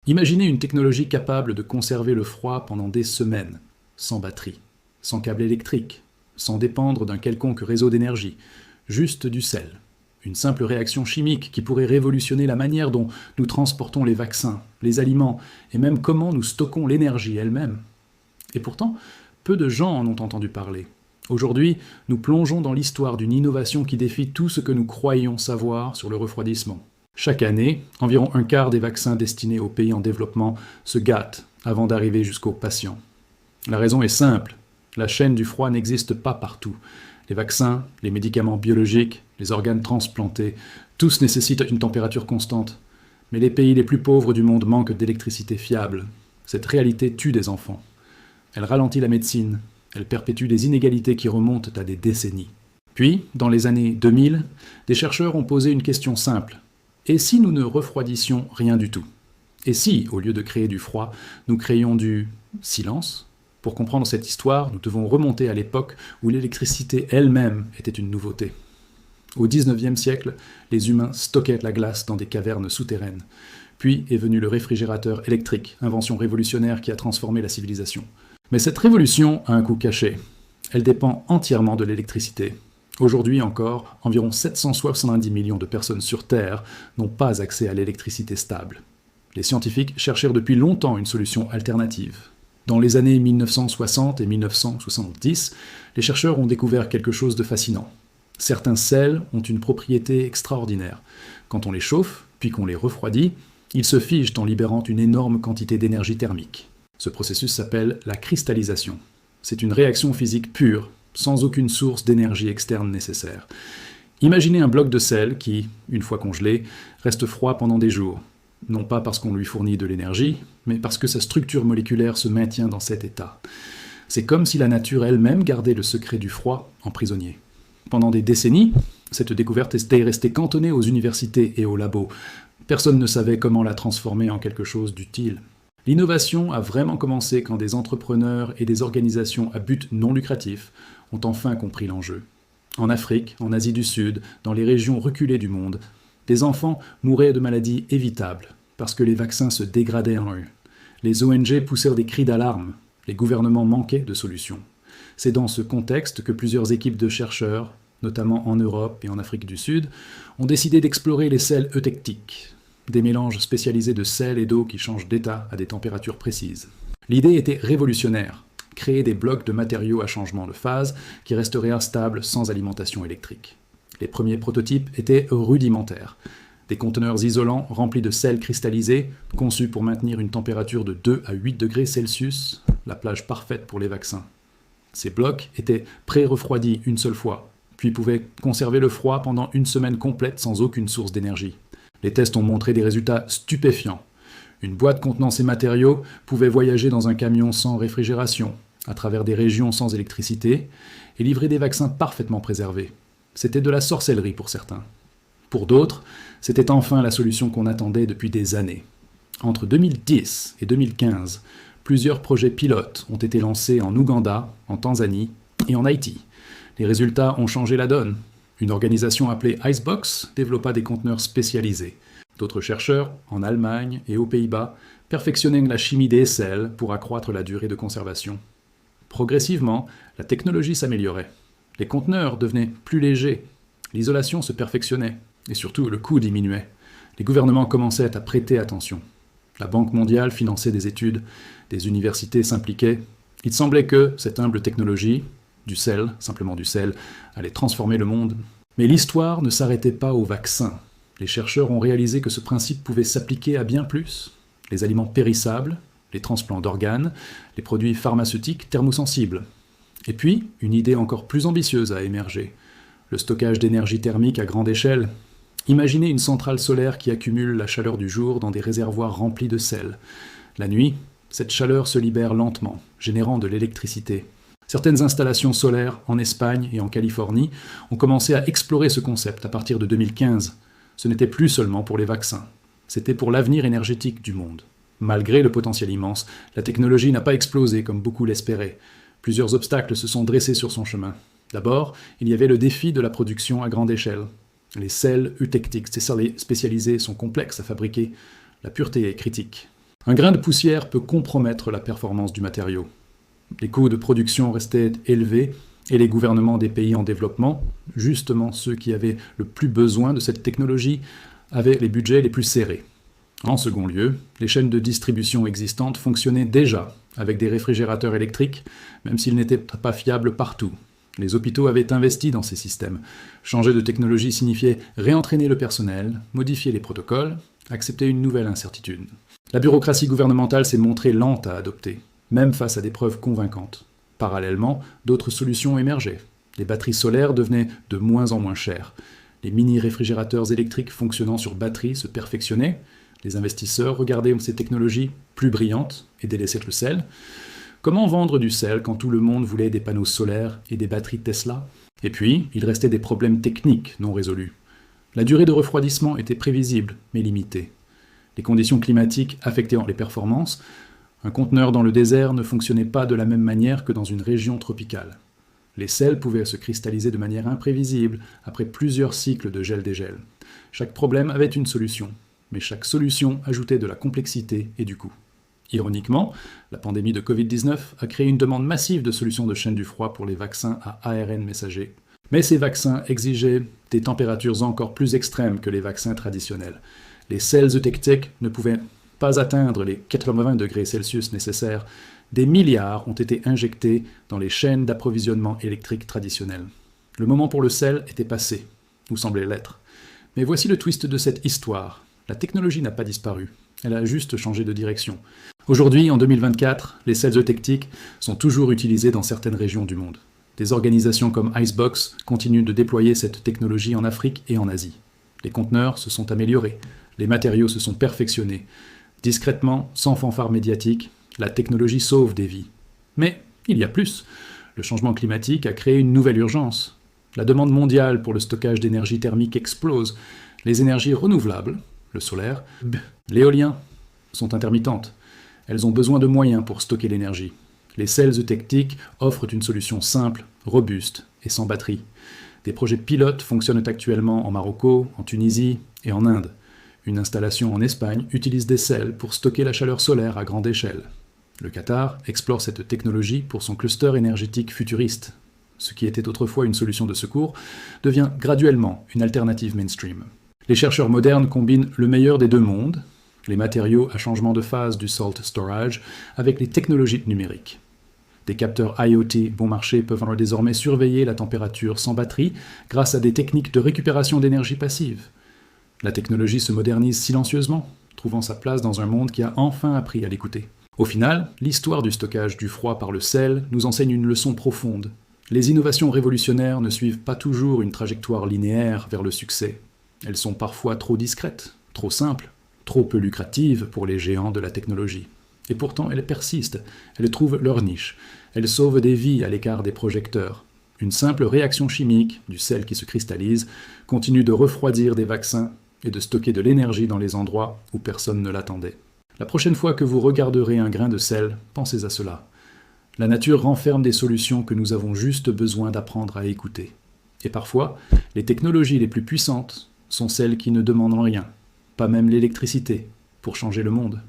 Imaginez une technologie capable de conserver le froid pendant des semaines, sans batterie, sans câble électrique, sans dépendre d'un quelconque réseau d'énergie, juste du sel. Une simple réaction chimique qui pourrait révolutionner la manière dont nous transportons les vaccins, les aliments, et même comment nous stockons l'énergie elle-même. Et pourtant, peu de gens en ont entendu parler. Aujourd'hui, nous plongeons dans l'histoire d'une innovation qui défie tout ce que nous croyions savoir sur le refroidissement. Chaque année, environ un quart des vaccins destinés aux pays en développement se gâtent avant d'arriver jusqu'aux patients. La raison est simple, la chaîne du froid n'existe pas partout. Les vaccins, les médicaments biologiques, les organes transplantés, tous nécessitent une température constante. Mais les pays les plus pauvres du monde manquent d'électricité fiable. Cette réalité tue des enfants. Elle ralentit la médecine, elle perpétue des inégalités qui remontent à des décennies. Puis, dans les années 2000, des chercheurs ont posé une question simple. Et si nous ne refroidissions rien du tout? Et si, au lieu de créer du froid, nous créions du silence? Pour comprendre cette histoire, nous devons remonter à l'époque où l'électricité elle-même était une nouveauté. Au XIXe siècle, les humains stockaient la glace dans des cavernes souterraines. Puis est venu le réfrigérateur électrique, invention révolutionnaire qui a transformé la civilisation. Mais cette révolution a un coût caché. Elle dépend entièrement de l'électricité. Aujourd'hui encore, environ 770 millions de personnes sur Terre n'ont pas accès à l'électricité stable. Les scientifiques cherchèrent depuis longtemps une solution alternative. Dans les années 1960 et 1970, les chercheurs ont découvert quelque chose de fascinant. Certains sels ont une propriété extraordinaire. Quand on les chauffe, puis qu'on les refroidit, ils se figent en libérant une énorme quantité d'énergie thermique. Ce processus s'appelle la cristallisation. C'est une réaction physique pure, sans aucune source d'énergie externe nécessaire. Imaginez un bloc de sel qui, une fois congelé, reste froid pendant des jours. Non pas parce qu'on lui fournit de l'énergie, mais parce que sa structure moléculaire se maintient dans cet état. C'est comme si la nature elle-même gardait le secret du froid en prisonnier. Pendant des décennies, cette découverte était restée cantonnée aux universités et aux labos. Personne ne savait comment la transformer en quelque chose d'utile. L'innovation a vraiment commencé quand des entrepreneurs et des organisations à but non lucratif ont enfin compris l'enjeu. En Afrique, en Asie du Sud, dans les régions reculées du monde, des enfants mouraient de maladies évitables parce que les vaccins se dégradaient en eux. Les ONG poussèrent des cris d'alarme. Les gouvernements manquaient de solutions. C'est dans ce contexte que plusieurs équipes de chercheurs, notamment en Europe et en Afrique du Sud, ont décidé d'explorer les sels eutectiques, des mélanges spécialisés de sel et d'eau qui changent d'état à des températures précises. L'idée était révolutionnaire, créer des blocs de matériaux à changement de phase qui resteraient instables sans alimentation électrique. Les premiers prototypes étaient rudimentaires. Des conteneurs isolants remplis de sel cristallisé, conçus pour maintenir une température de 2 à 8 degrés Celsius, la plage parfaite pour les vaccins. Ces blocs étaient pré-refroidis une seule fois, puis pouvaient conserver le froid pendant une semaine complète sans aucune source d'énergie. Les tests ont montré des résultats stupéfiants. Une boîte contenant ces matériaux pouvait voyager dans un camion sans réfrigération, à travers des régions sans électricité, et livrer des vaccins parfaitement préservés. C'était de la sorcellerie pour certains. Pour d'autres, c'était enfin la solution qu'on attendait depuis des années. Entre 2010 et 2015, plusieurs projets pilotes ont été lancés en Ouganda, en Tanzanie et en Haïti. Les résultats ont changé la donne. Une organisation appelée Icebox développa des conteneurs spécialisés. D'autres chercheurs, en Allemagne et aux Pays-Bas, perfectionnaient la chimie des sels pour accroître la durée de conservation. Progressivement, la technologie s'améliorait. Les conteneurs devenaient plus légers, l'isolation se perfectionnait, et surtout le coût diminuait. Les gouvernements commençaient à prêter attention. La Banque mondiale finançait des études, des universités s'impliquaient. Il semblait que cette humble technologie, du sel, simplement du sel, allait transformer le monde. Mais l'histoire ne s'arrêtait pas aux vaccins. Les chercheurs ont réalisé que ce principe pouvait s'appliquer à bien plus. Les aliments périssables, les transplants d'organes, les produits pharmaceutiques thermosensibles. Et puis, une idée encore plus ambitieuse a émergé. Le stockage d'énergie thermique à grande échelle. Imaginez une centrale solaire qui accumule la chaleur du jour dans des réservoirs remplis de sel. La nuit, cette chaleur se libère lentement, générant de l'électricité. Certaines installations solaires en Espagne et en Californie ont commencé à explorer ce concept à partir de 2015. Ce n'était plus seulement pour les vaccins, c'était pour l'avenir énergétique du monde. Malgré le potentiel immense, la technologie n'a pas explosé comme beaucoup l'espéraient. Plusieurs obstacles se sont dressés sur son chemin. D'abord, il y avait le défi de la production à grande échelle. Les sels eutectiques spécialisés sont complexes à fabriquer. La pureté est critique. Un grain de poussière peut compromettre la performance du matériau. Les coûts de production restaient élevés et les gouvernements des pays en développement, justement ceux qui avaient le plus besoin de cette technologie, avaient les budgets les plus serrés. En second lieu, les chaînes de distribution existantes fonctionnaient déjà avec des réfrigérateurs électriques, même s'ils n'étaient pas fiables partout. Les hôpitaux avaient investi dans ces systèmes. Changer de technologie signifiait réentraîner le personnel, modifier les protocoles, accepter une nouvelle incertitude. La bureaucratie gouvernementale s'est montrée lente à adopter, même face à des preuves convaincantes. Parallèlement, d'autres solutions émergeaient. Les batteries solaires devenaient de moins en moins chères. Les mini-réfrigérateurs électriques fonctionnant sur batterie se perfectionnaient. Les investisseurs regardaient ces technologies plus brillantes et délaissaient le sel. Comment vendre du sel quand tout le monde voulait des panneaux solaires et des batteries Tesla? Et puis, il restait des problèmes techniques non résolus. La durée de refroidissement était prévisible, mais limitée. Les conditions climatiques affectaient les performances. Un conteneur dans le désert ne fonctionnait pas de la même manière que dans une région tropicale. Les sels pouvaient se cristalliser de manière imprévisible après plusieurs cycles de gel-dégel. Chaque problème avait une solution, mais chaque solution ajoutait de la complexité et du coût. Ironiquement, la pandémie de Covid-19 a créé une demande massive de solutions de chaîne du froid pour les vaccins à ARN messager. Mais ces vaccins exigeaient des températures encore plus extrêmes que les vaccins traditionnels. Les sels eutectiques ne pouvaient pas atteindre les 80 degrés Celsius nécessaires. Des milliards ont été injectés dans les chaînes d'approvisionnement électrique traditionnelles. Le moment pour le sel était passé, ou semblait l'être. Mais voici le twist de cette histoire. La technologie n'a pas disparu, elle a juste changé de direction. Aujourd'hui, en 2024, les sels eutectiques sont toujours utilisés dans certaines régions du monde. Des organisations comme Icebox continuent de déployer cette technologie en Afrique et en Asie. Les conteneurs se sont améliorés, les matériaux se sont perfectionnés. Discrètement, sans fanfare médiatique, la technologie sauve des vies. Mais il y a plus. Le changement climatique a créé une nouvelle urgence. La demande mondiale pour le stockage d'énergie thermique explose. Les énergies renouvelables, le solaire, l'éolien, sont intermittentes. Elles ont besoin de moyens pour stocker l'énergie. Les sels eutectiques offrent une solution simple, robuste et sans batterie. Des projets pilotes fonctionnent actuellement en Maroc, en Tunisie et en Inde. Une installation en Espagne utilise des sels pour stocker la chaleur solaire à grande échelle. Le Qatar explore cette technologie pour son cluster énergétique futuriste. Ce qui était autrefois une solution de secours devient graduellement une alternative mainstream. Les chercheurs modernes combinent le meilleur des deux mondes, les matériaux à changement de phase du salt storage, avec les technologies numériques. Des capteurs IoT bon marché peuvent désormais surveiller la température sans batterie grâce à des techniques de récupération d'énergie passive. La technologie se modernise silencieusement, trouvant sa place dans un monde qui a enfin appris à l'écouter. Au final, l'histoire du stockage du froid par le sel nous enseigne une leçon profonde. Les innovations révolutionnaires ne suivent pas toujours une trajectoire linéaire vers le succès. Elles sont parfois trop discrètes, trop simples, trop peu lucratives pour les géants de la technologie. Et pourtant, elles persistent, elles trouvent leur niche, elles sauvent des vies à l'écart des projecteurs. Une simple réaction chimique, du sel qui se cristallise, continue de refroidir des vaccins et de stocker de l'énergie dans les endroits où personne ne l'attendait. La prochaine fois que vous regarderez un grain de sel, pensez à cela. La nature renferme des solutions que nous avons juste besoin d'apprendre à écouter. Et parfois, les technologies les plus puissantes sont celles qui ne demandent rien, pas même l'électricité, pour changer le monde.